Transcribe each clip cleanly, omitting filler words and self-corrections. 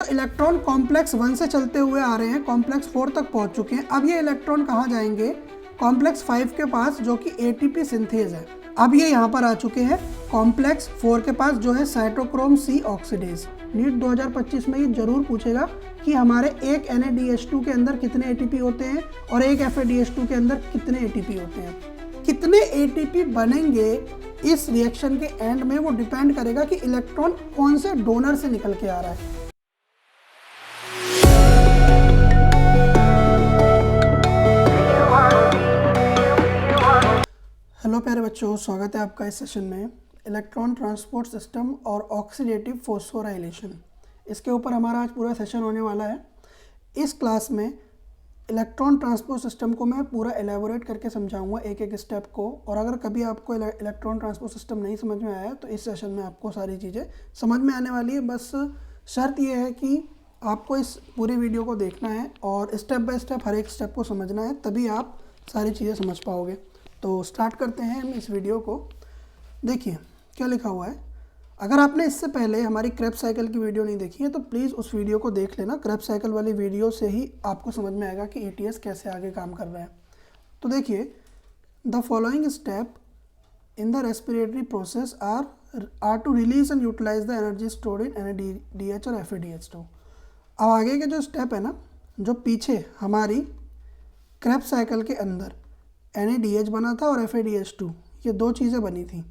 Electron complex 1 से चलते हुए आ रहे हैं, कॉम्प्लेक्स 4 तक पहुंच चुके हैं। अब ये इलेक्ट्रॉन कहाँ जाएंगे? कॉम्प्लेक्स 5 के पास, जो कि एटीपी सिंथेज है। अब ये यहाँ पर आ चुके हैं कॉम्प्लेक्स 4 के पास, जो है साइटोक्रोम सी ऑक्सीडेज। नीट 2025 में ये जरूर पूछेगा कि हमारे एक NaDH2 के अंदर कितने एटीपी होते हैं और एक FADH2 के अंदर कितने एटीपी होते हैं। कितने एटीपी बनेंगे इस रिएक्शन के एंड में, वो डिपेंड करेगा कि इलेक्ट्रॉन कौन से डोनर से निकल के आ रहा है। हेलो प्यारे बच्चों, स्वागत है आपका इस सेशन में। इलेक्ट्रॉन ट्रांसपोर्ट सिस्टम और ऑक्सीडेटिव फोस्फोराइलेशन, इसके ऊपर हमारा आज पूरा सेशन होने वाला है। इस क्लास में इलेक्ट्रॉन ट्रांसपोर्ट सिस्टम को मैं पूरा एलेबोरेट करके समझाऊंगा, एक एक स्टेप को। और अगर कभी आपको इलेक्ट्रॉन ट्रांसपोर्ट सिस्टम नहीं समझ में आया तो इस सेशन में आपको सारी चीज़ें समझ में आने वाली है। बस शर्त यह है कि आपको इस पूरी वीडियो को देखना है और स्टेप बाय स्टेप हर एक स्टेप को समझना है, तभी आप सारी चीज़ें समझ पाओगे। तो स्टार्ट करते हैं हम इस वीडियो को। देखिए क्या लिखा हुआ है। अगर आपने इससे पहले हमारी क्रेब्स साइकिल की वीडियो नहीं देखी है तो प्लीज़ उस वीडियो को देख लेना। क्रेब्स साइकिल वाली वीडियो से ही आपको समझ में आएगा कि ETS कैसे आगे काम कर रहा है। तो देखिए, the following step in the respiratory process are to release and utilise the energy stored in NaDH और FADH2। अब आगे के जो स्टेप है ना, जो पीछे हमारी क्रेब्स साइकिल के अंदर NaDH बना था और FADH2, ये दो चीज़ें बनी थी।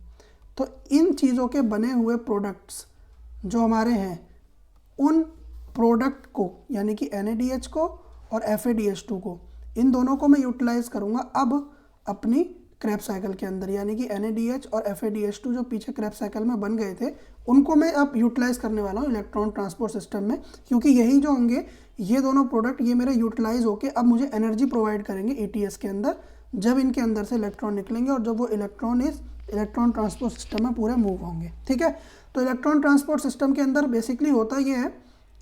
तो इन चीज़ों के बने हुए प्रोडक्ट्स जो हमारे हैं, उन प्रोडक्ट को यानी कि NaDH को और FADH2 को, इन दोनों को मैं यूटिलाइज़ करूँगा अब अपनी क्रेब्स साइकिल के अंदर। यानी कि NaDH और FADH2 जो पीछे क्रेब्स साइकिल में बन गए थे, उनको मैं अब यूटिलाइज़ करने वाला हूँ इलेक्ट्रॉन ट्रांसपोर्ट सिस्टम में। क्योंकि यही जो होंगे, ये दोनों प्रोडक्ट, ये मेरे यूटिलाइज होकर अब मुझे एनर्जी प्रोवाइड करेंगे ETS के अंदर, जब इनके अंदर से इलेक्ट्रॉन निकलेंगे और जब वो इलेक्ट्रॉन इस इलेक्ट्रॉन ट्रांसपोर्ट सिस्टम में पूरे मूव होंगे। ठीक है। तो इलेक्ट्रॉन ट्रांसपोर्ट सिस्टम के अंदर बेसिकली होता ये है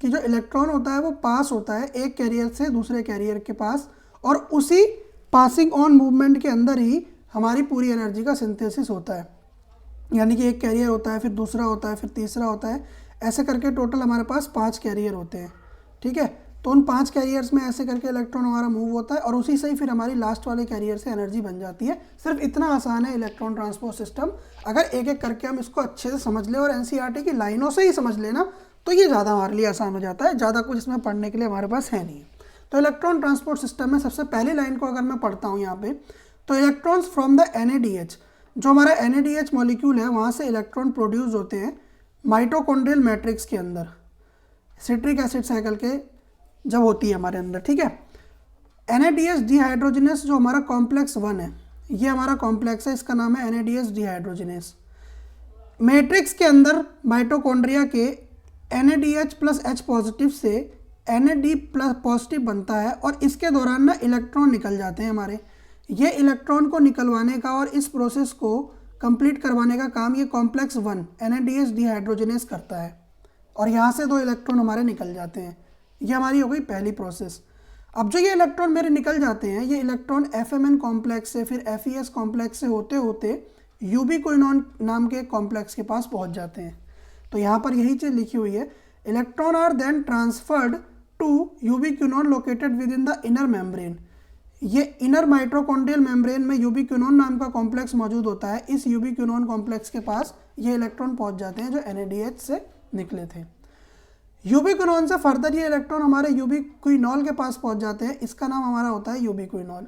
कि जो इलेक्ट्रॉन होता है वो पास होता है एक कैरियर से दूसरे कैरियर के पास, और उसी पासिंग ऑन मूवमेंट के अंदर ही हमारी पूरी एनर्जी का सिंथेसिस होता है। यानी कि एक कैरियर होता है, फिर दूसरा होता है, फिर तीसरा होता है, ऐसे करके टोटल हमारे पास 5 कैरियर होते हैं। ठीक है। तो उन 5 कैरियर्स में ऐसे करके इलेक्ट्रॉन हमारा मूव होता है और उसी से ही फिर हमारी लास्ट वाले कैरियर से एनर्जी बन जाती है। सिर्फ इतना आसान है इलेक्ट्रॉन ट्रांसपोर्ट सिस्टम। अगर एक एक करके हम इसको अच्छे से समझ लें और NCERT की लाइनों से ही समझ लेना, तो ये ज़्यादा हमारे लिए आसान हो जाता है। ज़्यादा कुछ इसमें पढ़ने के लिए हमारे पास है नहीं। तो इलेक्ट्रॉन ट्रांसपोर्ट सिस्टम में सबसे पहली लाइन को अगर मैं पढ़ता हूँ यहाँ पे, तो इलेक्ट्रॉन्स फ्रॉम द NaDH, जो हमारा NaDH मॉलिक्यूल है, वहाँ से इलेक्ट्रॉन प्रोड्यूस होते हैं माइटोकॉन्ड्रियल मैट्रिक्स के अंदर, सिट्रिक एसिड साइकिल के जब होती है हमारे अंदर। ठीक है। NaDH डिहाइड्रोजिनेस जो हमारा कॉम्प्लेक्स 1 है, ये हमारा कॉम्प्लेक्स है, इसका नाम है NaDH डिहाइड्रोजिनेस। मैट्रिक्स के अंदर माइटोकॉन्ड्रिया के NaDH प्लस H पॉजिटिव से NAD प्लस पॉजिटिव बनता है और इसके दौरान ना इलेक्ट्रॉन निकल जाते हैं हमारे। ये इलेक्ट्रॉन को निकलवाने का और इस प्रोसेस को कंप्लीट करवाने का काम ये कॉम्प्लेक्स 1 NaDH डिहाइड्रोजिनेस करता है, और यहाँ से 2 इलेक्ट्रॉन हमारे निकल जाते हैं। ये हमारी हो गई पहली प्रोसेस। अब जो ये इलेक्ट्रॉन मेरे निकल जाते हैं, ये इलेक्ट्रॉन FMN कॉम्प्लेक्स से, फिर FES कॉम्प्लेक्स से होते होते यूबिक्विनोन नाम के कॉम्प्लेक्स के पास पहुंच जाते हैं। तो यहाँ पर यही चीज़ लिखी हुई है, electron are then transferred to ubiquinone located within the inner membrane. ये इनर माइटोकॉन्ड्रियल मेम्ब्रेन में यूबिक्विनोन नाम का कॉम्प्लेक्स मौजूद होता है। इस यूबिक्विनोन कॉम्प्लेक्स के पास ये इलेक्ट्रॉन पहुंच जाते हैं जो NaDH से निकले थे। यूबिक्विनोन से फर्दर ये इलेक्ट्रॉन हमारे यूबिक्विनॉल के पास पहुंच जाते हैं। इसका नाम हमारा होता है यूबिक्विनॉल।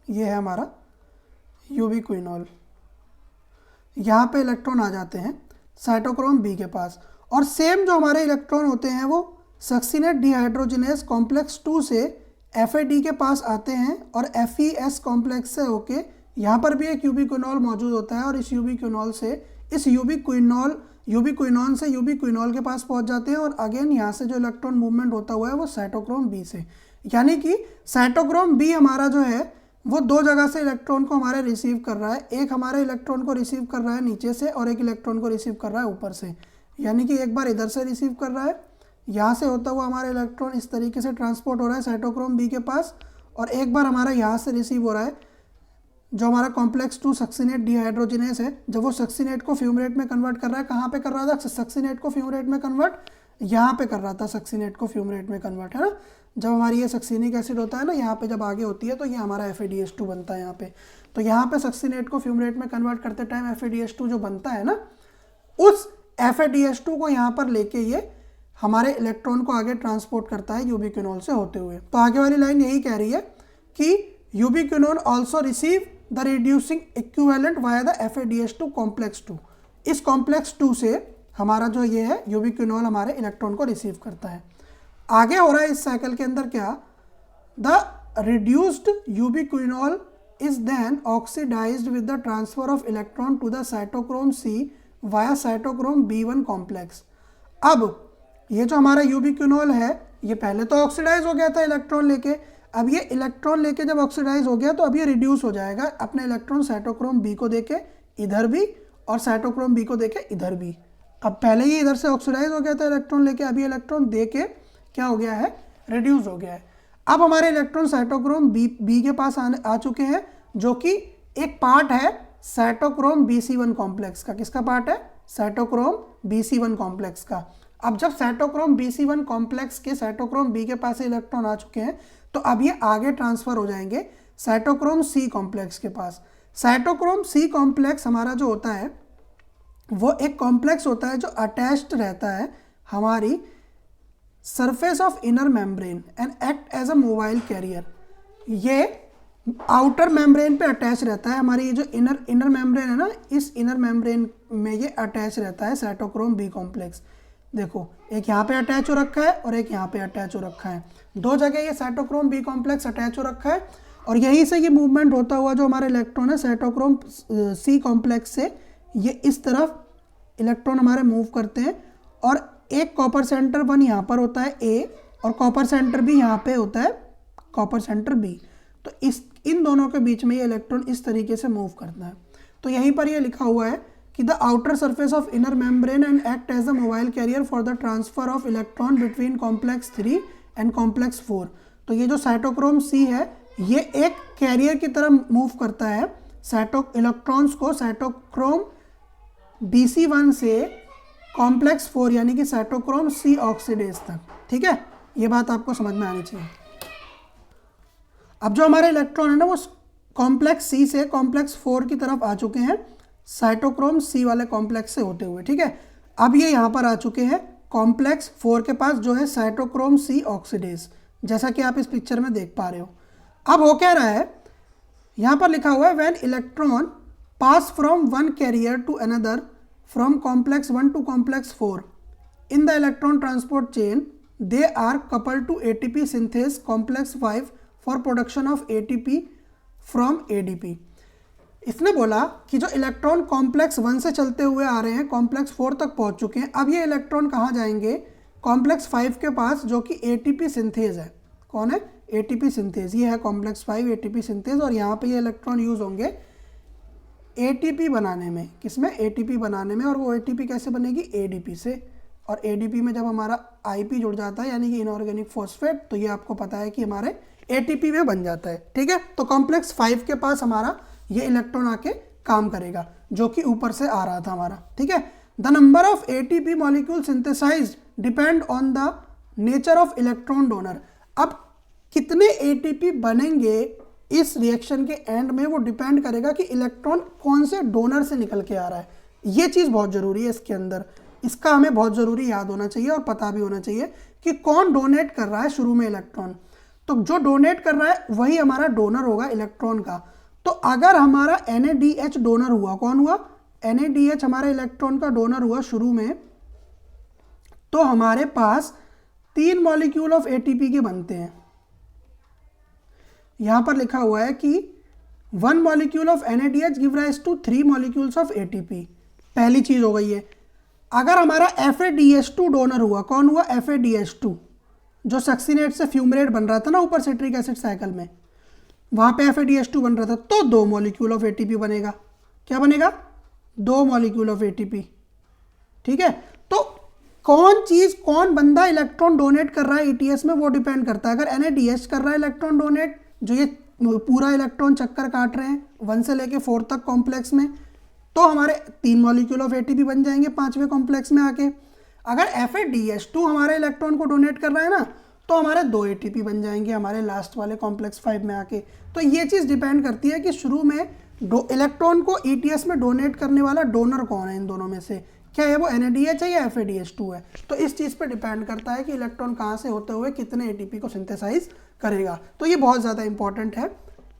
ये है हमारा यूबिक्विनॉल। यहाँ पे इलेक्ट्रॉन आ जाते हैं साइटोक्रोम B के पास, और सेम जो हमारे इलेक्ट्रॉन होते हैं वो सक्सिनेट डिहाइड्रोजिनेस कॉम्प्लेक्स 2 से FAD के पास आते हैं और FES कॉम्प्लेक्स से होके यहाँ पर भी एक यूबिक्विनॉल मौजूद होता है, और इस यूबिक्विनॉल से इस यूबिक्विनॉन से यूबिक्विनॉल के पास पहुंच जाते हैं। और अगेन यहाँ से जो इलेक्ट्रॉन मूवमेंट होता हुआ है वो साइटोक्रोम B से, यानी कि साइटोक्रोम B हमारा जो है वो 2 जगह से इलेक्ट्रॉन को हमारे रिसीव कर रहा है। एक हमारे इलेक्ट्रॉन को रिसीव कर रहा है नीचे से, और एक इलेक्ट्रॉन को रिसीव कर रहा है ऊपर से। यानी कि एक बार इधर से रिसीव कर रहा है, यहाँ से होता हुआ हमारा इलेक्ट्रॉन इस तरीके से ट्रांसपोर्ट हो रहा है साइटोक्रोम B के पास, और एक बार हमारा यहाँ से रिसीव हो रहा है जो हमारा कॉम्प्लेक्स 2 सक्सीनेट डिहाइड्रोजिनेस है, जब वो सक्सीनेट को फ्यूमरेट में कन्वर्ट कर रहा है, कहाँ पे कर रहा था? सक्सीनेट को फ्यूमरेट में कन्वर्ट यहाँ पे कर रहा था, सक्सीनेट को फ्यूमरेट में कन्वर्ट, है ना। जब हमारी ये सक्सीनिक एसिड होता है ना, यहाँ पे जब आगे होती है तो ये हमारा FADH2 बनता है यहाँ पे। तो यहाँ पे सक्सीनेट को फ्यूमरेट में कन्वर्ट करते टाइम FADH2 जो बनता है ना, उस FADH2 को यहाँ पर लेके ये हमारे इलेक्ट्रॉन को आगे ट्रांसपोर्ट करता है यूबिक्विनोल से होते हुए। तो आगे वाली लाइन यही कह रही है कि ubiquinol also receive the reducing equivalent via the FADH2 complex 2। इस कॉम्प्लेक्स 2 से हमारा जो ये है यूबिक्विनोल हमारे इलेक्ट्रॉन को रिसीव करता है। आगे हो रहा है इस साइकिल के अंदर क्या, the reduced ubiquinol is then oxidised with the transfer of electron to the cytochrome C via cytochrome B1 complex. अब ये जो हमारा यूबिक्विनोल है, ये पहले तो ऑक्सीडाइज हो गया था इलेक्ट्रॉन लेके, अब ये इलेक्ट्रॉन लेके जब ऑक्सीडाइज हो गया तो अब ये रिड्यूस हो जाएगा अपने इलेक्ट्रॉन साइटोक्रोम B को देके इधर भी और साइटोक्रोम B को देके इधर भी। अब पहले ही इधर से ऑक्सीडाइज हो गया था इलेक्ट्रॉन लेके, अभी इलेक्ट्रॉन देके क्या हो गया है, रिड्यूस हो गया है। अब हमारे इलेक्ट्रॉन साइटोक्रोम B के पास आ चुके हैं, जो कि एक पार्ट है साइटोक्रोम BC1 कॉम्प्लेक्स का। किसका पार्ट है? साइटोक्रोम BC1 कॉम्प्लेक्स का। अब जब साइटोक्रोम BC1 कॉम्प्लेक्स के साइटोक्रोम B के पास इलेक्ट्रॉन आ चुके हैं, तो अब ये आगे ट्रांसफर हो जाएंगे साइटोक्रोम C कॉम्प्लेक्स के पास। साइटोक्रोम C कॉम्प्लेक्स हमारा जो होता है वो एक कॉम्प्लेक्स होता है जो अटैच्ड रहता है हमारी surface of inner membrane and act as a mobile carrier. ये आउटर मेम्ब्रेन पे अटैच रहता है, हमारी ये जो इनर मेम्ब्रेन है ना, इस इनर मेम्ब्रेन में ये अटैच रहता है साइटोक्रोम B कॉम्प्लेक्स। देखो, एक यहाँ पे अटैच हो रखा है और एक यहाँ पे अटैच हो रखा है, दो जगह ये साइटोक्रोम B कॉम्प्लेक्स अटैच हो रखा है, और यहीं से ये मूवमेंट होता हुआ जो हमारे इलेक्ट्रॉन है साइटोक्रोम C कॉम्प्लेक्स से ये इस तरफ इलेक्ट्रॉन हमारे मूव करते हैं, और एक कॉपर सेंटर 1 यहाँ पर होता है A, और कॉपर सेंटर B यहाँ पे होता है कॉपर सेंटर B। तो इन दोनों के बीच में ये इलेक्ट्रॉन इस तरीके से मूव करता है। तो यहीं पर ये लिखा हुआ है कि the outer surface of inner membrane and act as a mobile carrier for the transfer of electron between complex 3 and complex 4। तो ये जो साइटोक्रोम C है ये एक कैरियर की तरह मूव करता है इलेक्ट्रॉन्स को साइटोक्रोम BC1 से कॉम्प्लेक्स 4 यानी कि साइटोक्रोम C ऑक्सीडेज तक। ठीक है, ये बात आपको समझ में आनी चाहिए। अब जो हमारे इलेक्ट्रॉन है ना वो कॉम्प्लेक्स C से कॉम्प्लेक्स 4 की तरफ आ चुके हैं साइटोक्रोम C वाले कॉम्प्लेक्स से होते हुए। ठीक है, अब ये यहाँ पर आ चुके हैं कॉम्प्लेक्स 4 के पास जो है साइटोक्रोम C ऑक्सीडेज, जैसा कि आप इस पिक्चर में देख पा रहे हो। अब हो क्या रहा है, यहाँ पर लिखा हुआ है when electron pass from one carrier to another from complex 1 to complex 4 in the electron transport chain they are coupled to ATP synthase complex 5 for production of ATP from ADP। इसने बोला कि जो इलेक्ट्रॉन कॉम्प्लेक्स 1 से चलते हुए आ रहे हैं complex 4 तक पहुंच चुके हैं, अब ये इलेक्ट्रॉन कहाँ जाएंगे? कॉम्प्लेक्स 5 के पास, जो कि ATP सिंथेज है। कौन है? ATP synthase. ये है कॉम्प्लेक्स 5 ATP सिंथेज, और यहाँ पे ये इलेक्ट्रॉन यूज होंगे ATP बनाने में। किसमें? ATP बनाने में। और वो ATP कैसे बनेगी? ADP से। और ADP में जब हमारा IP जुड़ जाता है यानी कि इनऑर्गेनिक फॉस्फेट, तो ये आपको पता है कि हमारे ATP में बन जाता है। ठीक है, तो कॉम्प्लेक्स 5 के पास हमारा ये इलेक्ट्रॉन आके काम करेगा, जो कि ऊपर से आ रहा था हमारा। ठीक है, the number of ATP molecule synthesised depend on the nature of electron donor. अब कितने ATP बनेंगे इस रिएक्शन के एंड में, वो डिपेंड करेगा कि इलेक्ट्रॉन कौन से डोनर से निकल के आ रहा है। ये चीज़ बहुत ज़रूरी है इसके अंदर, इसका हमें बहुत ज़रूरी याद होना चाहिए और पता भी होना चाहिए कि कौन डोनेट कर रहा है शुरू में इलेक्ट्रॉन। तो जो डोनेट कर रहा है वही हमारा डोनर होगा इलेक्ट्रॉन का। तो अगर हमारा NADH डोनर हुआ, कौन हुआ? NADH हमारे इलेक्ट्रॉन का डोनर हुआ शुरू में, तो हमारे पास 3 मॉलिक्यूल ऑफ ATP के बनते हैं। यहां पर लिखा हुआ है कि 1 molecule of NADH give rise to 3 molecules of ATP। पहली चीज हो गई है। अगर हमारा FADH2 डोनर हुआ, कौन हुआ? FADH2, जो सक्सीनेट से फ्यूमरेट बन रहा था ना ऊपर सिट्रिक एसिड साइकिल में, वहां पे FADH2 बन रहा था, तो 2 मॉलिक्यूल ऑफ ATP बनेगा। क्या बनेगा? 2 मॉलिक्यूल ऑफ ATP। ठीक है, तो कौन बंदा इलेक्ट्रॉन डोनेट कर रहा है ETS में, वो डिपेंड करता है। अगर NADH कर रहा है इलेक्ट्रॉन डोनेट, जो ये पूरा इलेक्ट्रॉन चक्कर काट रहे हैं 1 से लेके 4 तक कॉम्प्लेक्स में, तो हमारे 3 मॉलिक्यूल ऑफ एटीपी बन जाएंगे 5वें कॉम्प्लेक्स में आके। अगर FADH2 हमारे इलेक्ट्रॉन को डोनेट कर रहा है ना, तो हमारे 2 एटीपी बन जाएंगे हमारे लास्ट वाले कॉम्प्लेक्स 5 में आके। तो ये चीज़ डिपेंड करती है कि शुरू में इलेक्ट्रॉन को ETS में डोनेट करने वाला डोनर कौन है इन दोनों में से, क्या है वो NADH है या FADH2 है। तो इस चीज़ पे डिपेंड करता है कि इलेक्ट्रॉन कहाँ से होते हुए कितने ATP को सिंथेसाइज करेगा। तो ये बहुत ज़्यादा इंपॉर्टेंट है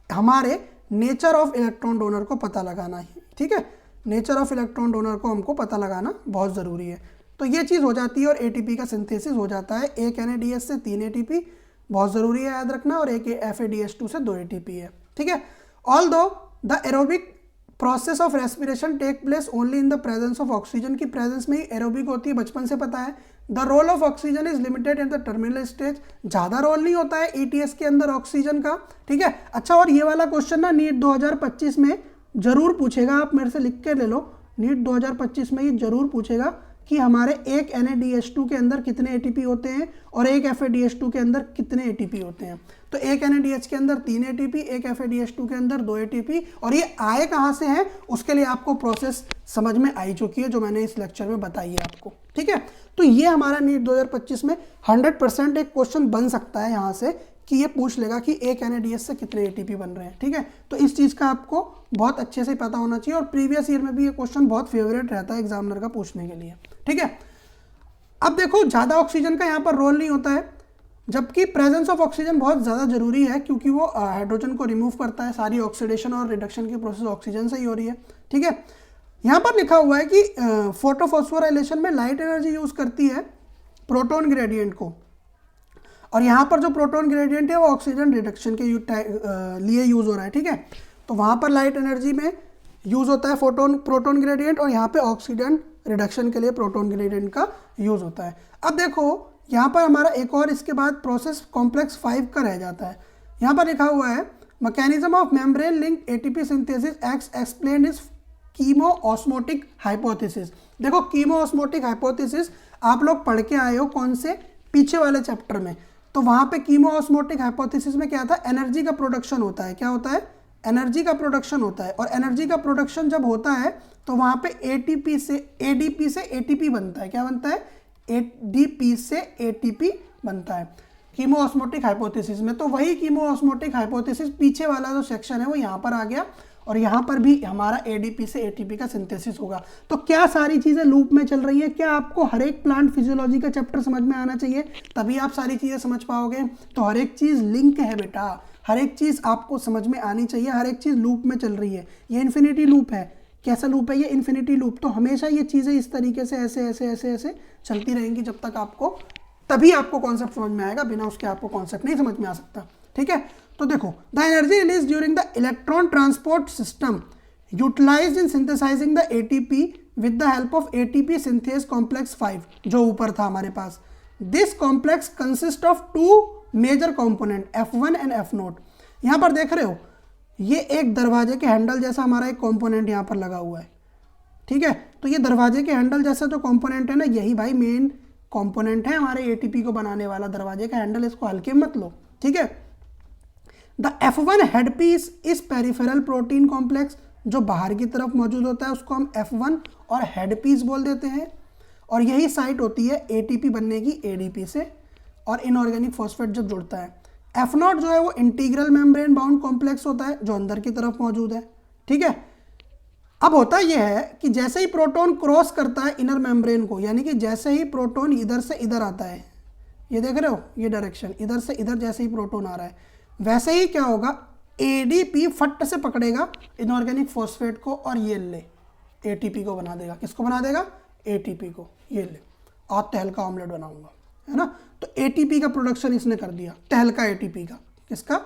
हमारे नेचर ऑफ इलेक्ट्रॉन डोनर को पता लगाना ही, ठीक है। नेचर ऑफ इलेक्ट्रॉन डोनर को हमको पता लगाना बहुत ज़रूरी है। तो ये चीज़ हो जाती है और ATP का सिंथेसिस हो जाता है। एक NADH से 3 ATP बहुत ज़रूरी है याद रखना, और एक FADH2 से 2 ATP है, ठीक है। Although the aerobic process of respiration take place only in the presence of oxygen, की प्रेजेंस में ही एरोबिक होती है, बचपन से पता है। The role of oxygen is limited at the terminal stage, ज़्यादा रोल नहीं होता है ETS के अंदर ऑक्सीजन का, ठीक है। अच्छा, और ये वाला क्वेश्चन ना नीट 2025 में जरूर पूछेगा, आप मेरे से लिख के ले लो, नीट 2025 में ये जरूर पूछेगा कि हमारे एक NADH2 के अंदर कितने ATP होते हैं और एक FADH2 के अंदर कितने ATP होते हैं। तो एक NADH के अंदर 3 ATP, एक FADH2 के अंदर 2 ATP, और ये आए कहाँ से हैं उसके लिए आपको प्रोसेस समझ में आई चुकी है जो मैंने इस लेक्चर में बताई है आपको, ठीक है। तो ये हमारा नीट 2025 में 100% एक क्वेश्चन बन सकता है यहाँ से कि ये पूछ लेगा कि एक NADH से कितने ATP बन रहे हैं, ठीक है। तो इस चीज़ का आपको बहुत अच्छे से पता होना चाहिए, और प्रीवियस ईयर में भी ये क्वेश्चन बहुत फेवरेट रहता है एग्जामिनर का पूछने के लिए, ठीक है। अब देखो, ज़्यादा ऑक्सीजन का यहाँ पर रोल नहीं होता है, जबकि प्रेजेंस ऑफ ऑक्सीजन बहुत ज़्यादा जरूरी है, क्योंकि वो हाइड्रोजन को रिमूव करता है। सारी ऑक्सीडेशन और रिडक्शन की प्रोसेस ऑक्सीजन से ही हो रही है, ठीक है। यहाँ पर लिखा हुआ है कि फोटोफॉस्फोराइलेशन में लाइट एनर्जी यूज़ करती है प्रोटॉन ग्रेडियंट को, और यहाँ पर जो प्रोटॉन ग्रेडियंट है वो ऑक्सीजन रिडक्शन के लिए यूज़ हो रहा है, ठीक है। तो वहाँ पर लाइट एनर्जी में यूज़ होता है प्रोटॉन ग्रेडियंट, और यहाँ पे ऑक्सीजन रिडक्शन के लिए प्रोटॉन ग्रेडियंट का यूज़ होता है। अब देखो यहाँ पर हमारा एक और इसके बाद प्रोसेस कॉम्प्लेक्स 5 का रह जाता है। यहाँ पर लिखा हुआ है mechanism of membrane link ATP synthesis explain is chemo osmotic hypothesis. देखो, कीमो ऑस्मोटिक हाइपोथेसिस आप लोग पढ़ के आए हो कौन से, पीछे वाले चैप्टर में। तो वहाँ पे कीमो ऑस्मोटिक हाइपोथेसिस में क्या था, एनर्जी का प्रोडक्शन होता है। क्या होता है? एनर्जी का प्रोडक्शन होता है, और एनर्जी का प्रोडक्शन जब होता है तो वहाँ पे ADP से ATP बनता है। क्या बनता है? ADP से ATP बनता है कीमो ऑस्मोटिक हाइपोथेसिस में। तो वही कीमो ऑस्मोटिक हाइपोथेसिस पीछे वाला जो सेक्शन है वो यहाँ पर आ गया, और यहाँ पर भी हमारा ADP से ATP का सिंथेसिस होगा। तो क्या सारी चीज़ें लूप में चल रही है? क्या आपको हर एक प्लांट फिजियोलॉजी का चैप्टर समझ में आना चाहिए, तभी आप सारी चीज़ें समझ पाओगे। तो हर एक चीज़ लिंक है बेटा, हर एक चीज़ आपको समझ में आनी चाहिए, हर एक चीज़ लूप में चल रही है। ये इन्फिनिटी लूप है। कैसा लूप है ये? Infinity loop. तो हमेशा ये चीज़ें इस तरीके से ऐसे ऐसे ऐसे ऐसे चलती रहेंगी जब तक आपको, तभी आपको कॉन्सेप्ट समझ में आएगा, बिना उसके आपको कॉन्सेप्ट नहीं समझ में आ सकता। ठीक है, तो देखो, the energy release during the electron transport system utilised in synthesising the ATP with the help of ATP synthase complex 5 जो ऊपर था हमारे पास। This complex consist of 2 major component F1 and F0। यहाँ पर देख रहे हो, ये एक दरवाजे के हैंडल जैसा हमारा एक कॉम्पोनेंट यहाँ पर लगा हुआ है। ठीक है, तो ये दरवाजे के हैंडल जैसा जो कॉम्पोनेंट है ना, यही भाई मेन कॉम्पोनेंट है हमारे ATP को बनाने वाला। दरवाजे का हैंडल, इसको हल्के मत लो। ठीक है, द F1 हेड पीस इस पेरिफेरल प्रोटीन कॉम्प्लेक्स, जो बाहर की तरफ मौजूद होता है उसको हम F1 और हेड पीस बोल देते हैं, और यही साइट होती है ATP बनने की ADP से, और इनऑर्गेनिक फॉस्फेट जब जुड़ता है। F0 जो है वो इंटीग्रल मेम्ब्रेन बाउंड कॉम्प्लेक्स होता है जो अंदर की तरफ मौजूद है। ठीक है, अब होता यह है कि जैसे ही प्रोटॉन क्रॉस करता है इनर मेम्ब्रेन को, यानी कि जैसे ही प्रोटॉन इधर से इधर आता है, ये देख रहे हो ये डायरेक्शन, इधर से इधर जैसे ही प्रोटॉन आ रहा है, वैसे ही क्या होगा, ADP फट से पकड़ेगा इनऑर्गेनिक फॉस्फेट को और ये ले ATP को बना देगा। किसको बना देगा? ATP को। ये ले, आज तहलका ऑमलेट बनाऊंगा, है ना। तो ATP का प्रोडक्शन इसने कर दिया, तहलका ATP का। किसका?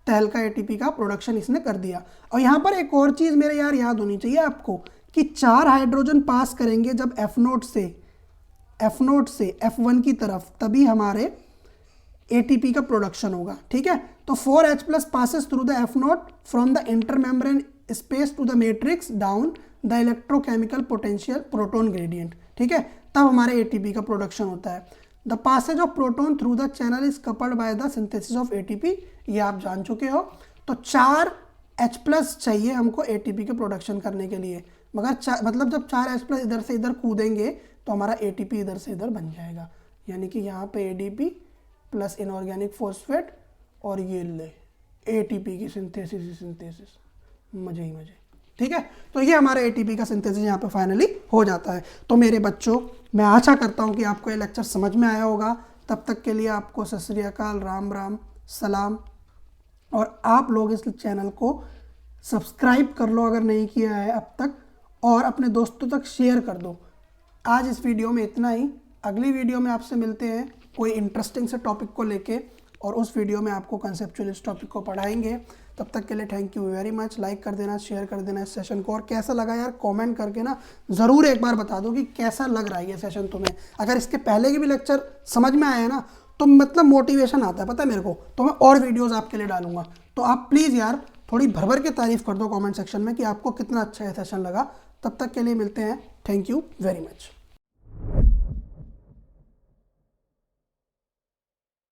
तहलका ATP का प्रोडक्शन इसने कर दिया। और यहाँ पर एक और चीज़ मेरे यार याद होनी चाहिए आपको, कि 4 हाइड्रोजन पास करेंगे जब F0 से F1 की तरफ, तभी हमारे ATP का प्रोडक्शन होगा। ठीक है, तो 4H+ passes through the F0 from the intermembrane space to the matrix down the electrochemical potential proton gradient। ठीक है, तब हमारे ATP का प्रोडक्शन होता है। The passage of proton through the channel is coupled by the synthesis of ATP, ये आप जान चुके हो। तो 4 H+ चाहिए हमको ATP के प्रोडक्शन करने के लिए, मगर मतलब जब 4 H+ इधर से इधर कूदेंगे तो हमारा ATP इधर से इधर बन जाएगा, यानी कि यहाँ पे ADP प्लस इनऑर्गेनिक फॉस्फेट और ये ले ATP की सिंथेसिस, मजे ही मजे। ठीक है, तो ये हमारा ATP का सिंथेसिस यहाँ पे फाइनली हो जाता है। तो मेरे बच्चों, मैं आशा करता हूँ कि आपको ये लेक्चर समझ में आया होगा। तब तक के लिए आपको सत श्री अकाल, राम राम, सलाम। और आप लोग इस चैनल को सब्सक्राइब कर लो अगर नहीं किया है अब तक, और अपने दोस्तों तक शेयर कर दो। आज इस वीडियो में इतना ही। अगली वीडियो में आपसे मिलते हैं कोई इंटरेस्टिंग से टॉपिक को लेके, और उस वीडियो में आपको कंसेप्चुअल इस टॉपिक को पढ़ाएंगे। तब तक के लिए thank you very much. Like कर देना, शेयर कर देना इस सेशन को, और कैसा लगा यार कमेंट करके ना ज़रूर एक बार बता दो कि कैसा लग रहा है ये सेशन तुम्हें। अगर इसके पहले के भी लेक्चर समझ में आए ना तो मतलब मोटिवेशन आता है, पता है मेरे को, तो मैं और वीडियोस आपके लिए डालूंगा। तो आप प्लीज़ यार थोड़ी भर भर के तारीफ़ कर दो कमेंट सेक्शन में कि आपको कितना अच्छा ये सेशन लगा। तब तक के लिए मिलते हैं, थैंक यू वेरी मच।